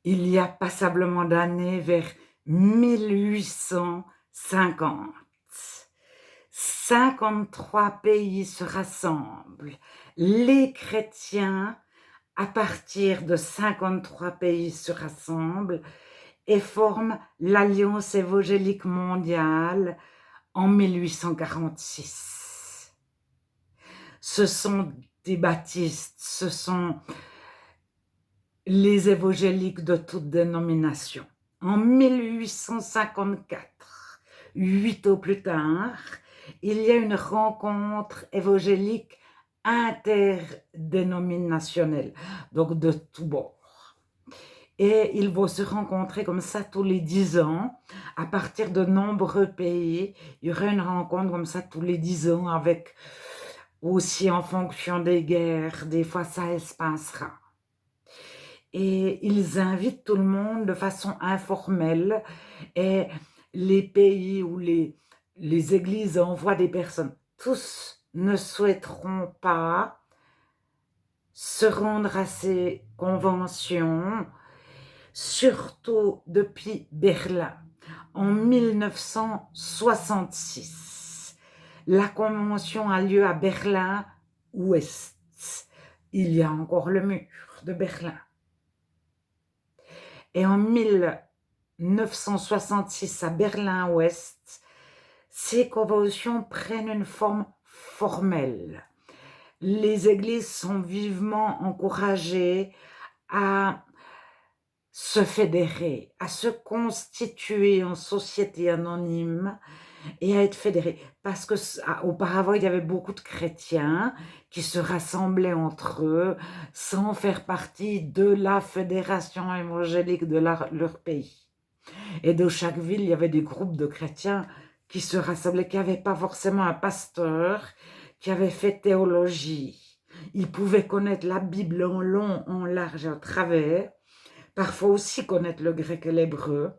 il y a passablement d'années, vers 1850. 53 pays se rassemblent. Les chrétiens, à partir de 53 pays, se rassemblent et forment l'Alliance évangélique mondiale en 1846. Ce sont des baptistes, ce sont les évangéliques de toutes dénominations. En 1854, 8 ans plus tard, il y a une rencontre évangélique interdénominationnelle, donc de tous bords. Et ils vont se rencontrer comme ça tous les 10 ans, à partir de nombreux pays. Il y aura une rencontre comme ça tous les 10 ans, avec aussi en fonction des guerres, des fois ça espacera. Et ils invitent tout le monde de façon informelle, et les pays où les églises envoient des personnes, tous ne souhaiteront pas se rendre à ces conventions, surtout depuis Berlin. En 1966, la convention a lieu à Berlin-Ouest. Il y a encore le mur de Berlin. Et en 1966, à Berlin-Ouest, ces conventions prennent une forme formelle. Les églises sont vivement encouragées à se fédérer, à se constituer en société anonyme et à être fédérées. Parce que auparavant, il y avait beaucoup de chrétiens qui se rassemblaient entre eux sans faire partie de la fédération évangélique de leur pays. Et dans chaque ville, il y avait des groupes de chrétiens qui se rassemblaient, qui n'avaient pas forcément un pasteur, qui avait fait théologie. Ils pouvaient connaître la Bible en long, en large et en travers, parfois aussi connaître le grec et l'hébreu,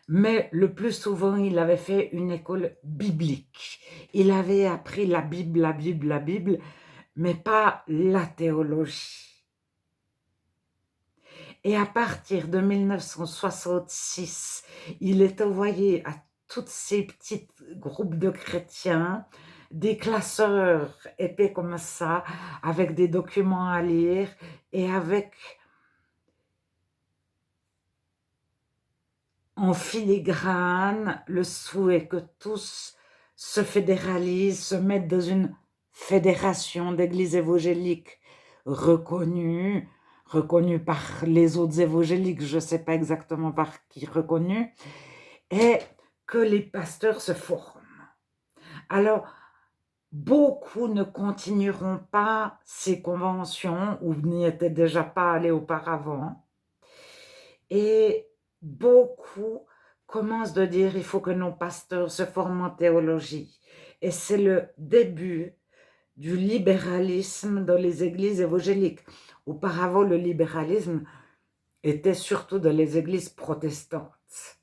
mais le plus souvent, il avait fait une école biblique. Il avait appris la Bible, mais pas la théologie. Et à partir de 1966, il est envoyé à tous ces petits groupes de chrétiens des classeurs épais comme ça, avec des documents à lire et avec en filigrane le souhait que tous se fédéralisent, se mettent dans une fédération d'églises évangéliques reconnues par les autres évangéliques, je ne sais pas exactement par qui reconnues, et que les pasteurs se forment. Alors, beaucoup ne continueront pas ces conventions ou n'y étaient déjà pas allés auparavant, et beaucoup commencent de dire il faut que nos pasteurs se forment en théologie. Et c'est le début du libéralisme dans les églises évangéliques. Auparavant, le libéralisme était surtout dans les églises protestantes.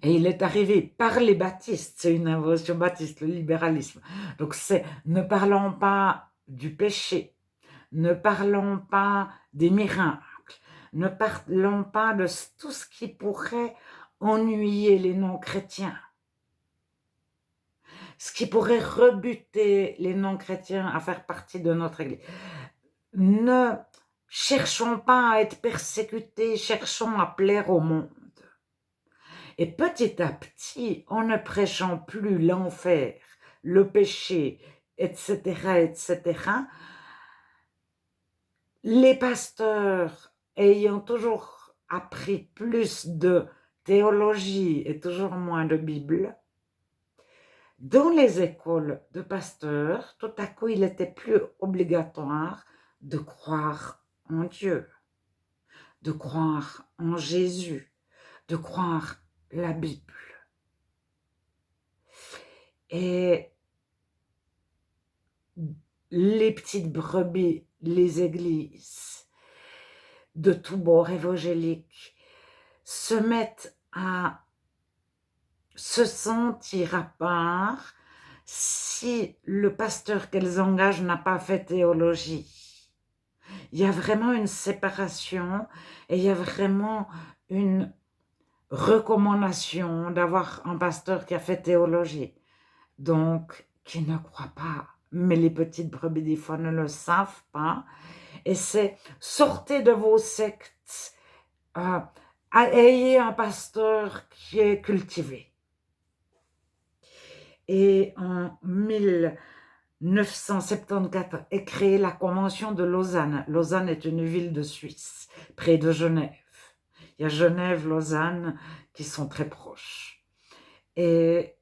Et il est arrivé par les baptistes, c'est une invention baptiste, le libéralisme. Donc c'est ne parlons pas du péché, ne parlons pas des miracles, ne parlons pas de tout ce qui pourrait ennuyer les non-chrétiens, ce qui pourrait rebuter les non-chrétiens à faire partie de notre Église. Ne cherchons pas à être persécutés, cherchons à plaire au monde. Et petit à petit, en ne prêchant plus l'enfer, le péché, etc., les pasteurs ayant toujours appris plus de théologie et toujours moins de Bible, dans les écoles de pasteurs, tout à coup, il n'était plus obligatoire de croire en Dieu, de croire en Jésus, de croire la Bible. Et les petites brebis, les églises de tous bords évangéliques se mettent à se sentir à part si le pasteur qu'elles engagent n'a pas fait théologie. il y a vraiment une séparation et il y a vraiment une recommandation d'avoir un pasteur qui a fait théologie, donc qui ne croit pas. Mais les petites brebis des fois ne le savent pas. Et c'est sortez de vos sectes, euh, ayez un pasteur qui est cultivé. Et en 1974 est créée la Convention de Lausanne. Lausanne est une ville de Suisse, près de Genève. Il y a Genève, Lausanne, qui sont très proches. Et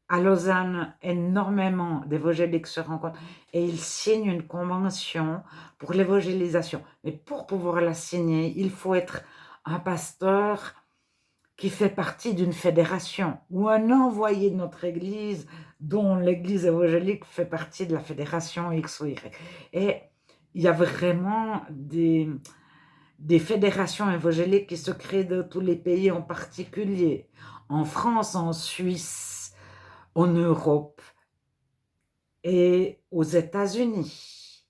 à Lausanne, énormément d'évangéliques se rencontrent et ils signent une convention pour l'évangélisation. Mais pour pouvoir la signer, il faut être un pasteur qui fait partie d'une fédération ou un envoyé de notre église dont l'église évangélique fait partie de la fédération X ou Y. Et il y a vraiment des fédérations évangéliques qui se créent de tous les pays, en particulier en France, en Suisse, en Europe et aux États-Unis.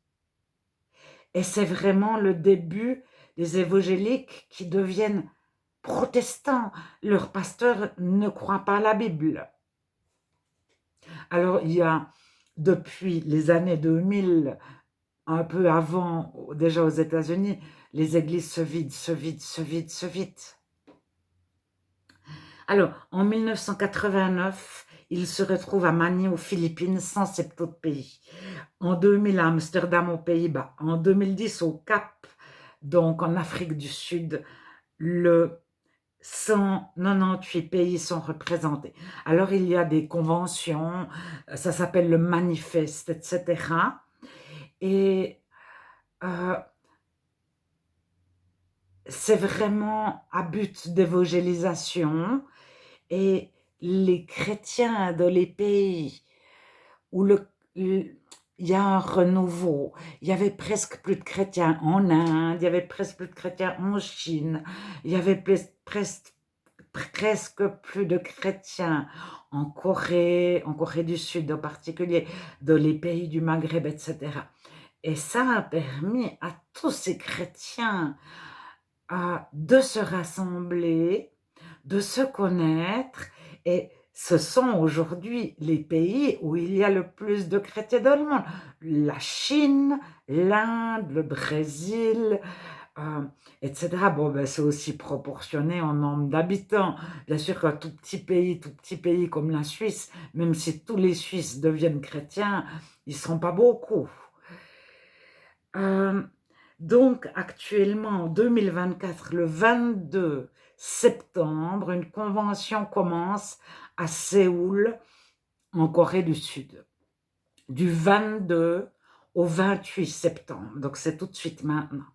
Et c'est vraiment le début des évangéliques qui deviennent protestants. Leur pasteur ne croit pas à la Bible. Alors, il y a, depuis les années 2000, un peu avant, déjà aux États-Unis, les églises se vident, se vident, se vident, se vident. Alors, en 1989, il se retrouve à Manille aux Philippines, 170 pays. En 2000, à Amsterdam aux Pays-Bas. En 2010, au Cap, donc en Afrique du Sud, le 198 pays sont représentés. Alors, il y a des conventions, ça s'appelle le manifeste, etc. Et euh, c'est vraiment à but d'évangélisation. Et les chrétiens dans les pays où il y a un renouveau, il y avait presque plus de chrétiens en Inde, il y avait presque plus de chrétiens en Chine, il y avait presque plus de chrétiens en Corée du Sud en particulier, dans les pays du Maghreb, etc. Et ça a permis à tous ces chrétiens de se rassembler, de se connaître, et ce sont aujourd'hui les pays où il y a le plus de chrétiens dans le monde. La Chine, l'Inde, le Brésil, etc. Bon, ben, c'est aussi proportionné en nombre d'habitants. Bien sûr qu'un tout petit pays comme la Suisse, même si tous les Suisses deviennent chrétiens, ils ne sont pas beaucoup. Donc, actuellement, en 2024, le 22 septembre, une convention commence à Séoul, en Corée du Sud, du 22 au 28 septembre. Donc, c'est tout de suite maintenant.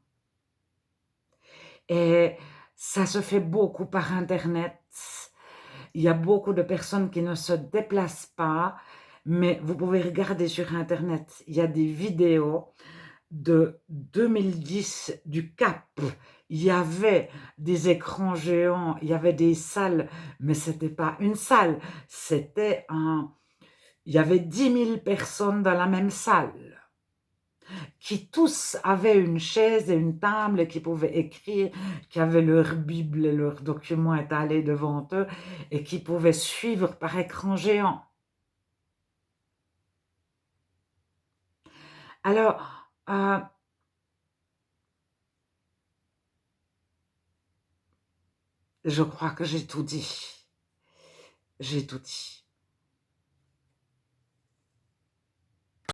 Et ça se fait beaucoup par Internet. Il y a beaucoup de personnes qui ne se déplacent pas, mais vous pouvez regarder sur Internet. Il y a des vidéos de 2010 du Cap. Il y avait des écrans géants, il y avait des salles, mais ce n'était pas une salle, c'était il y avait 10 000 personnes dans la même salle, qui tous avaient une chaise et une table, et qui pouvaient écrire, qui avaient leur Bible et leurs documents étalés devant eux, et qui pouvaient suivre par écran géant. Alors, je crois que j'ai tout dit. J'ai tout dit.